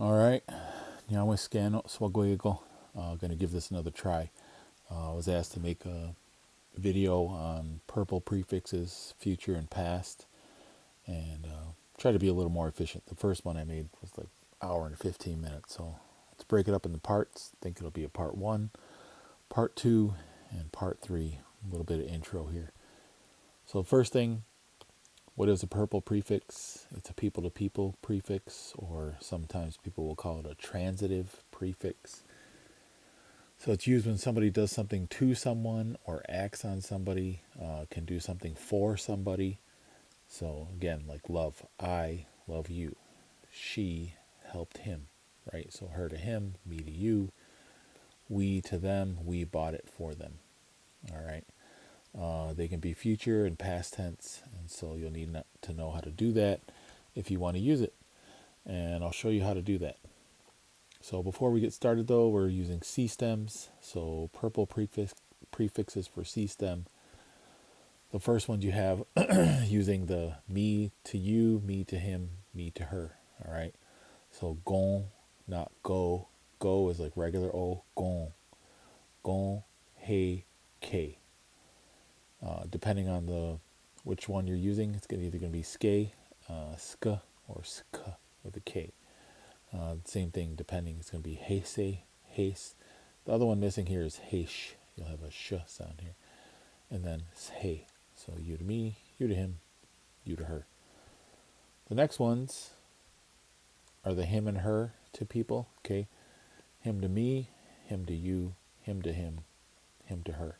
All right. Nyawe Scano Swagoyego. Going to give this another try. I was asked to make a video on purple prefixes, future and past, and try to be a little more efficient. The first one I made was like an hour and 15 minutes. So let's break it up into parts. I think it'll be a part 1, part 2, and part 3. A little bit of intro here. So first thing, what is a purple prefix? It's a people to people prefix, or sometimes people will call it a transitive prefix. So it's used when somebody does something to someone or acts on somebody, can do something for somebody. So again, like love, I love you. She helped him, right? So her to him, me to you, we to them, we bought it for them. All right. They can be future and past tense, and so you'll need to know how to do that if you want to use it. And I'll show you how to do that. So before we get started though, we're using C stems. So purple prefixes for C stem. The first ones you have using the me to you, me to him, me to her. All right. So gon, not go. Go is like regular O. Gon. Gon, hey, K. Depending on which one you're using, it's either going to be ske, ska, or ska with a K. Same thing depending. It's going to be heise, haste. The other one missing here is heish. You'll have a sh sound here. And then hey. So you to me, you to him, you to her. The next ones are the him and her to people. Okay. Him to me, him to you, him to him to her.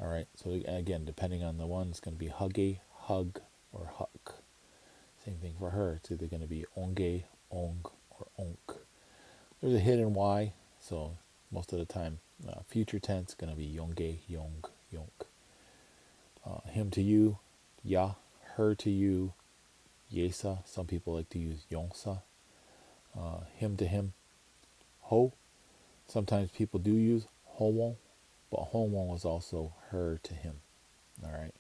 All right. So again, depending on the one, it's going to be huggy, hug, or huck. Same thing for her. It's either going to be onge, ong, or onk. There's a hidden Y, so most of the time, future tense going to be yonge, yong, yonk. Him to you, ya. Her to you, yesa. Some people like to use yongsa. Him to him, ho. Sometimes people do use howon, but howon is also her to him. All right.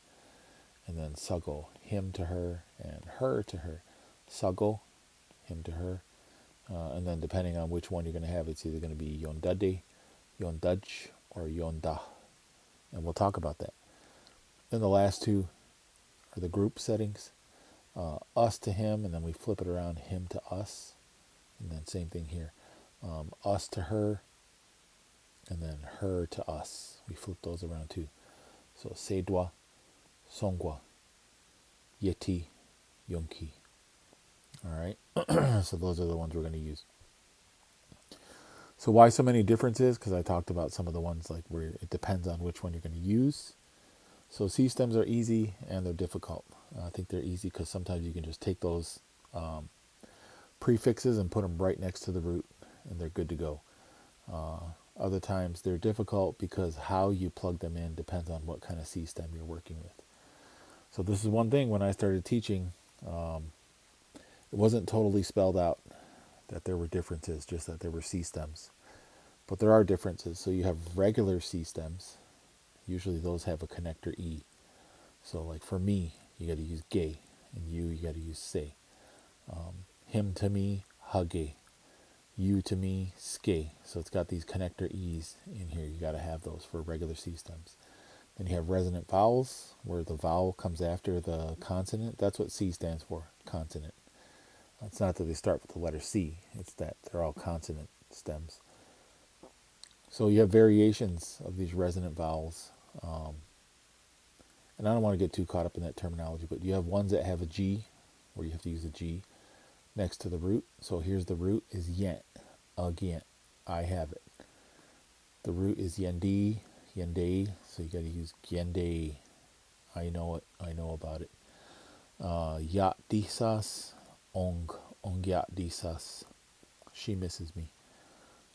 And then sago, him to her, and her to her. Sago, him to her. And then depending on which one you're going to have, it's either going to be yondade, yondaj, or yonda. And we'll talk about that. Then the last two are the group settings. Us to him, and then we flip it around, him to us. And then same thing here. Us to her, and then her to us. We flip those around too. So seidwa, songwa, yeti, yonki. All right. So those are the ones we're going to use. So why so many differences? Because I talked about some of the ones like where it depends on which one you're going to use. So C stems are easy and they're difficult. I think they're easy because sometimes you can just take those prefixes and put them right next to the root and they're good to go. Other times they're difficult because how you plug them in depends on what kind of C stem you're working with. So this is one thing when I started teaching, it wasn't totally spelled out that there were differences, just that there were C stems. But there are differences. So you have regular C stems. Usually those have a connector E. So like for me, you got to use gay, and you got to use say. Him to me, huggy. You to me, ske. So it's got these connector E's in here. You got to have those for regular C stems. Then you have resonant vowels, where the vowel comes after the consonant. That's what C stands for, consonant. It's not that they start with the letter C. It's that they're all consonant stems. So you have variations of these resonant vowels. And I don't want to get too caught up in that terminology, but you have ones that have a G, where you have to use a G next to the root. So here's the root is yent, again, I have it. The root is yendi, yende, so you got to use yende, I know it, I know about it. Yat disas, ongyat disas, she misses me.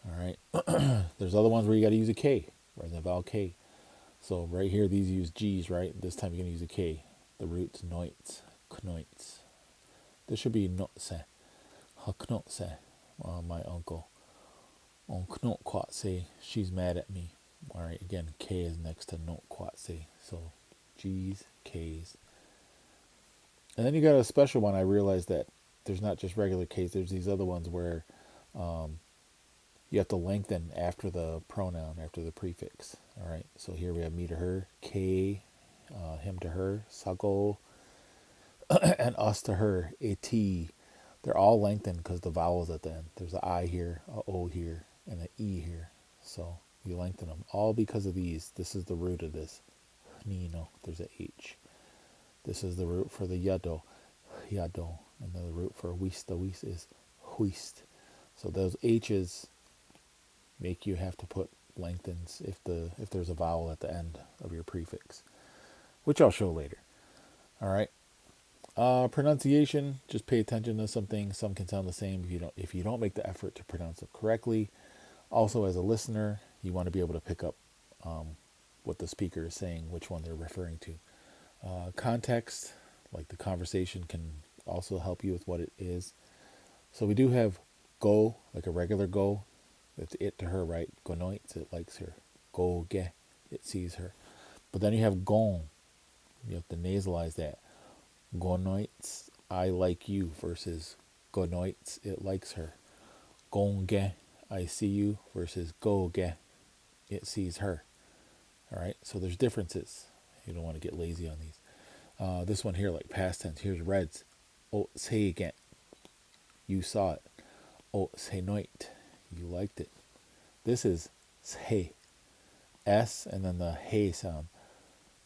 All right. There's other ones where you got to use a K, right? The vowel K. So right here, these use G's, right? This time you're going to use a K. The root's noits, knoits. This should be notse, haknotse, my uncle. On knot quatse, she's mad at me. All right, again, K is next to not quatse. So G's, K's. And then you got a special one. I realized that there's not just regular K's. There's these other ones where You have to lengthen after the pronoun, after the prefix. All right. So here we have me to her, K, him to her, sago, and us to her, et. They're all lengthened because the vowels at the end. There's an I here, a O here, and an E here. So you lengthen them all because of these. This is the root of this. Nino, there's a H. This is the root for the yado, yado, and then the root for wista, wist is huist. So those H's make you have to put lengthens if there's a vowel at the end of your prefix, which I'll show later. All right. Pronunciation, just pay attention to some things. Some can sound the same if you don't make the effort to pronounce it correctly. Also, as a listener, you want to be able to pick up what the speaker is saying, which one they're referring to. Context, like the conversation, can also help you with what it is. So we do have go, like a regular go. It's it to her, right? Gonoits, it likes her. Go ge, it sees her. But then you have gon. You have to nasalize that. Gonoits, I like you, versus gonoits, it likes her. Gonge, I see you, versus goge, it sees her. All right, so there's differences. You don't want to get lazy on these. This one here, like past tense, here's reds. Oh, say again. You saw it. Oh, say noit. You liked it. This is say. S and then the hey sound.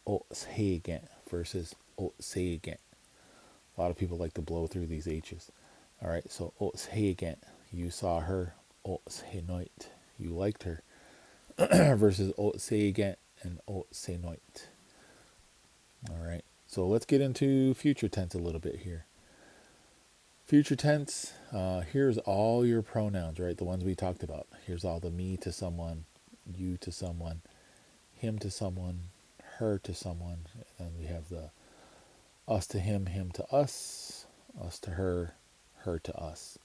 Oh, say again versus oh, say again. A lot of people like to blow through these H's. All right, so oh, say again. You saw her. Oh, say noit. You liked her. Versus oh, say again and oh, say noit. All right, so let's get into future tense a little bit here. Future tense, here's all your pronouns, right? The ones we talked about. Here's all the me to someone, you to someone, him to someone, her to someone. And then we have the us to him, him to us to her, her to us.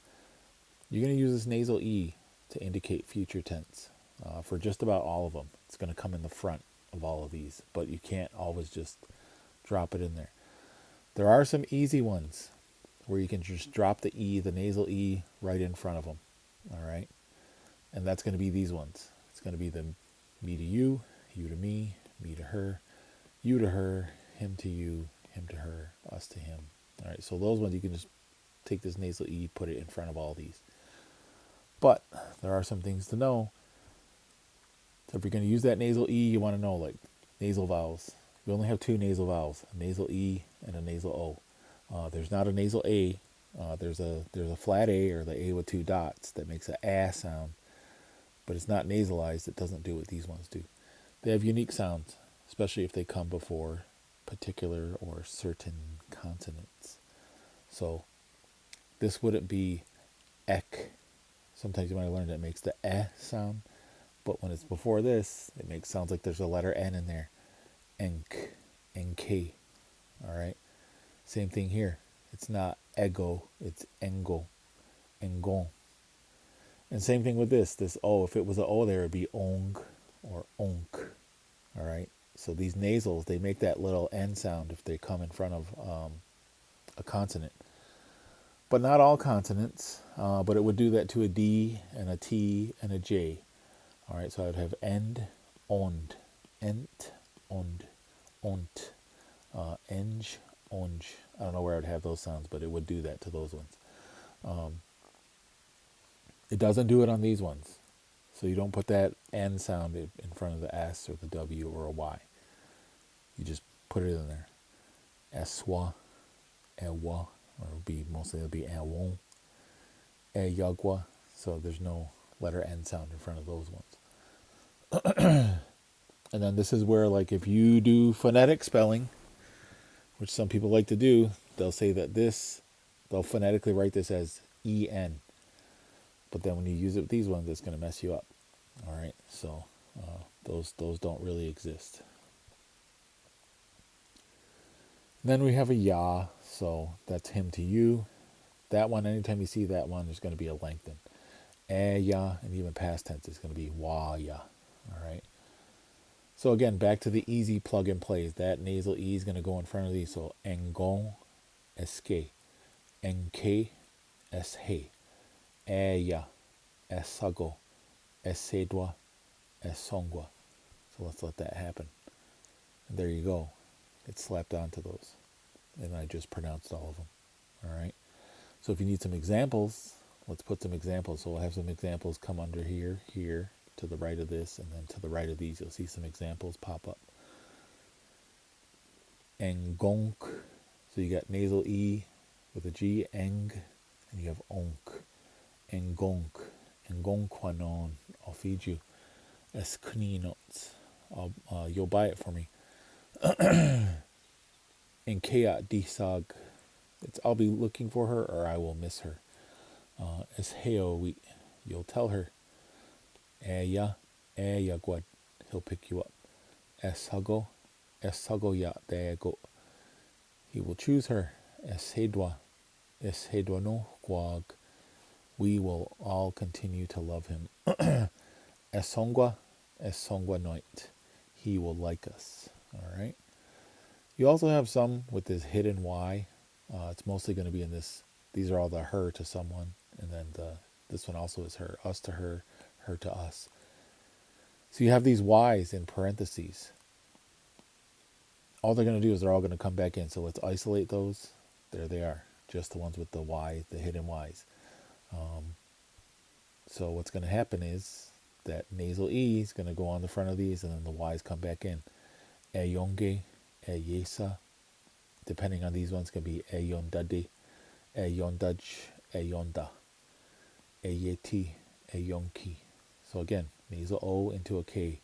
You're going to use this nasal E to indicate future tense for just about all of them. It's going to come in the front of all of these, but you can't always just drop it in there. There are some easy ones where you can just drop the E, the nasal E, right in front of them. All right. And that's going to be these ones. It's going to be the me to you to me to her, you to her, him to you, him to her, us to him. All right. So those ones you can just take this nasal E, put it in front of all these. But there are some things to know. So if you're going to use that nasal E, you want to know like nasal vowels. We only have two nasal vowels, a nasal E and a nasal O. There's not a nasal A. There's a flat A, or the A with two dots, that makes an A sound, but it's not nasalized. It doesn't do what these ones do. They have unique sounds, especially if they come before particular or certain consonants. So this wouldn't be ek. Sometimes you might learn that it makes the E sound, but when it's before this, it sounds like there's a letter N in there. Enk, NK. All right. Same thing here. It's not ego, it's engo, engon. And same thing with this O. If it was an O there, it would be ong or onk. All right. So these nasals, they make that little N sound if they come in front of a consonant. But not all consonants, but it would do that to a D and a T and a J. All right. So I would have end, ond, ent, ond, ont, eng, onge. I don't know where I'd have those sounds, but it would do that to those ones. It doesn't do it on these ones. So you don't put that N sound in front of the S or the W or a Y. You just put it in there. Eswa, ewa, or it'll be ewon, eyagwa. So there's no letter N sound in front of those ones. And then this is where, like, if you do phonetic spelling, which some people like to do, they'll say that they'll phonetically write this as EN. But then when you use it with these ones, it's going to mess you up. All right, so those don't really exist. Then we have a ya, so that's him to you. That one, anytime you see that one, there's going to be a lengthen. Ya, and even past tense, it's going to be wa ya. All right. So again, back to the easy plug and plays. That nasal E is going to go in front of these. So engon, eske, enke, eshe, eya, esago, esedwa, esongwa. So let's let that happen. And there you go. It slapped onto those. And I just pronounced all of them. All right. So if you need some examples, let's put some examples. So we'll have some examples come under here, here, to the right of this, and then to the right of these. You'll see some examples pop up. Engonk. So you got nasal E with a G, eng, and you have onk. Engonk. Engonkwanon. I'll feed you. Eskninot. You'll buy it for me. Enkea disag. I'll be looking for her or I will miss her. Esheo, you'll tell her. Eya gwad. He'll pick you up. Eshago ya daego. He will choose her. Eshedwa no gwag. We will all continue to love him. Esongwa noit. He will like us. All right. You also have some with this hidden Y. It's mostly going to be in this. These are all the her to someone, and then this one also is her. Us to her, her to us. So you have these Y's in parentheses. All they're going to do is they're all going to come back in. So let's isolate those. There they are. Just the ones with the Y, the hidden Y's. So what's going to happen is that nasal E is going to go on the front of these, and then the Y's come back in. Eyonge, eyesa. Depending on these ones, can be eyondade, eyondaj, eyonda, eyeti, eyonki. So again, nasal O into a K,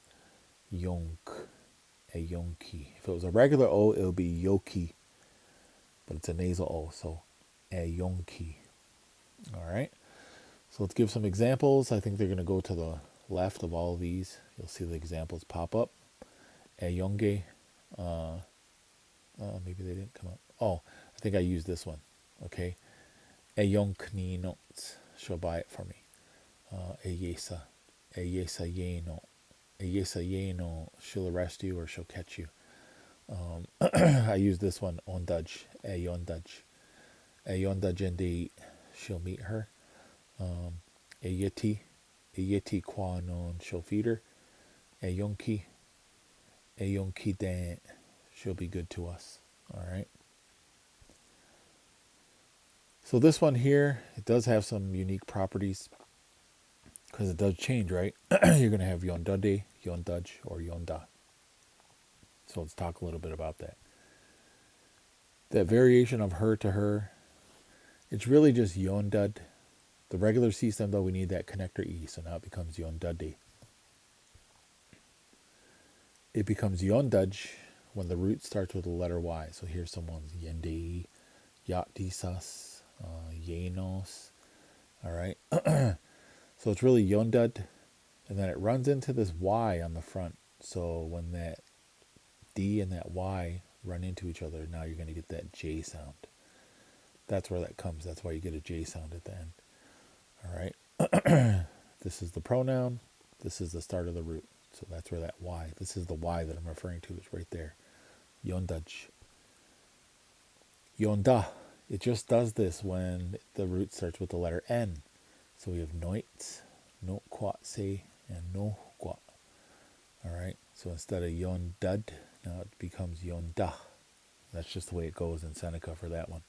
yonk, eyonki. If it was a regular O, it would be yoki, but it's a nasal O, so eyonki. All right. So let's give some examples. I think they're going to go to the left of all of these. You'll see the examples pop up. Eyonge. Maybe they didn't come up. Oh, I think I used this one. Okay. Eyonkni notes. She'll buy it for me. Eyesa. Eyesa yeno. Eyesa yeno. She'll arrest you or she'll catch you. I use this one. Ondaj. Eyondaj. Eyondaj and she'll meet her. Eyeti kwanon. She'll feed her. Eyonki dan. She'll be good to us. All right. So this one here, it does have some unique properties because it does change, right? You're going to have yondade, yondaj, or yonda. So let's talk a little bit about that. That variation of her to her, it's really just yondad. The regular C stem, though, we need that connector E, so now it becomes yondade. It becomes yondaj when the root starts with the letter Y. So here's some ones. Yende, yatisas, yenos. All right. So it's really yondad. And then it runs into this Y on the front. So when that D and that Y run into each other, now you're going to get that J sound. That's where that comes. That's why you get a J sound at the end. All right. This is the pronoun. This is the start of the root. So that's where that Y, this is the Y that I'm referring to, is right there. Yondaj. Yonda. It just does this when the root starts with the letter N. So we have noit, no kwatse, and no kwat. All right. So instead of yondad, now it becomes yonda. That's just the way it goes in Seneca for that one.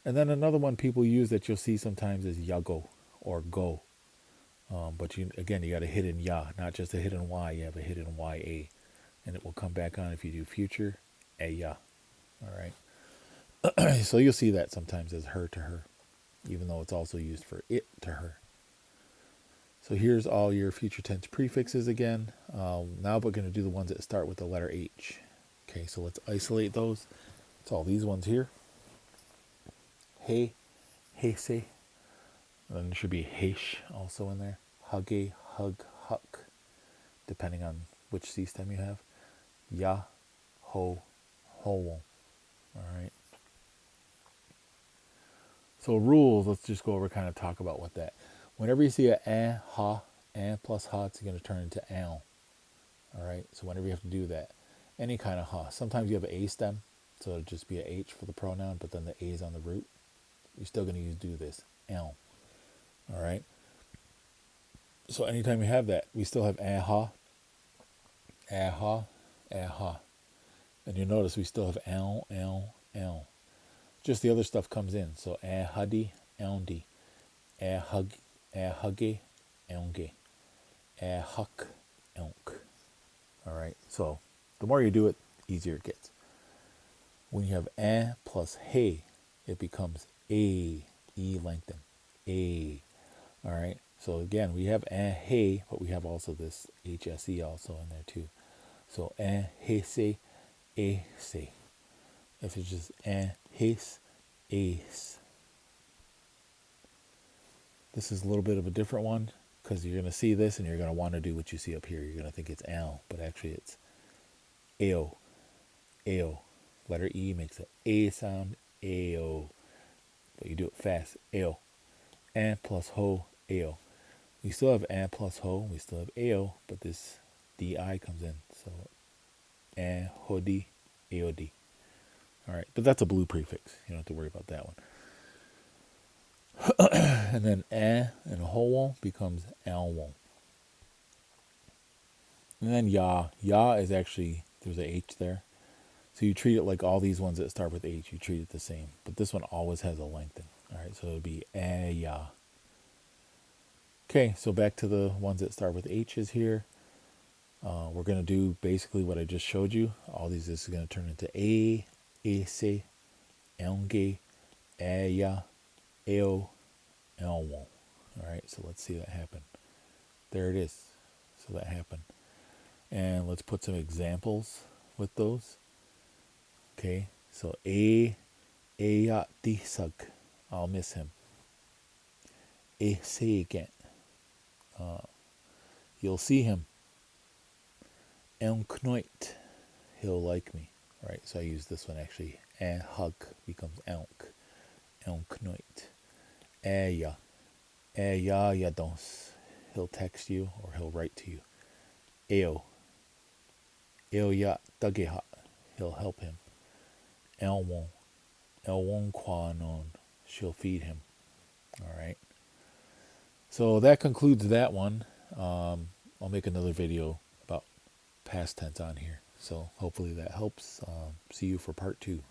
And then another one people use that you'll see sometimes is yago or go. But you got a hidden ya, not just a hidden Y. You have a hidden YA. And it will come back on if you do future, eya. All right. So you'll see that sometimes as her to her, even though it's also used for it to her. So here's all your future tense prefixes again. Now we're going to do the ones that start with the letter H. Okay, so let's isolate those. It's all these ones here. Hey, hese. Then there should be heish also in there. Hugge, hug, huck, depending on which C stem you have. Ya, ho, ho. All right. So rules, let's just go over, kind of talk about what that. Whenever you see a ha, plus ha, it's going to turn into al. All right. So whenever you have to do that, any kind of ha. Sometimes you have an A stem, so it'll just be a H for the pronoun, but then the A is on the root. You're still going to do this, al. All right. So anytime we have that, we still have aha, aha, aha. And you notice we still have L, L, L. Just the other stuff comes in. So ahadi, elndi, ahug, ahugge, elnge, ahuk, elk. All right. So the more you do it, easier it gets. When you have plus hey, it becomes a, e lengthen, a. All right. So again, we have hey, but we have also this hse also in there too. So he se, a se. If it's just his, ace. This is a little bit of a different one because you're going to see this and you're going to want to do what you see up here. You're going to think it's al, but actually it's ao, ao. Letter E makes an A sound, ao. But you do it fast, ao. And plus ho, ao. We still have and plus ho, we still have ao, but this di comes in. So and hodi, aod. All right, but that's a blue prefix. You don't have to worry about that one. And then and a whole becomes alwon. And then ya. Ya is actually, there's a H there. So you treat it like all these ones that start with H, you treat it the same. But this one always has a lengthen. All right, so it would be ya. Okay, so back to the ones that start with H's here. We're going to do basically what I just showed you. All these, this is going to turn into a, ese, elnge, ya, eo, elwon. All right, so let's see that happen. There it is. So that happened. And let's put some examples with those. Okay, so ya disag, I'll miss him. Say again, you'll see him. Elnknoit, he'll like me. Right, so I use this one actually. And hug becomes elk. Elnknoit. Ya yadons, he'll text you or he'll write to you. Eo ya dageha, he'll help him. Elwon kwanon, she'll feed him. All right. So that concludes that one. I'll make another video about past tense on here. So hopefully that helps. See you for part 2.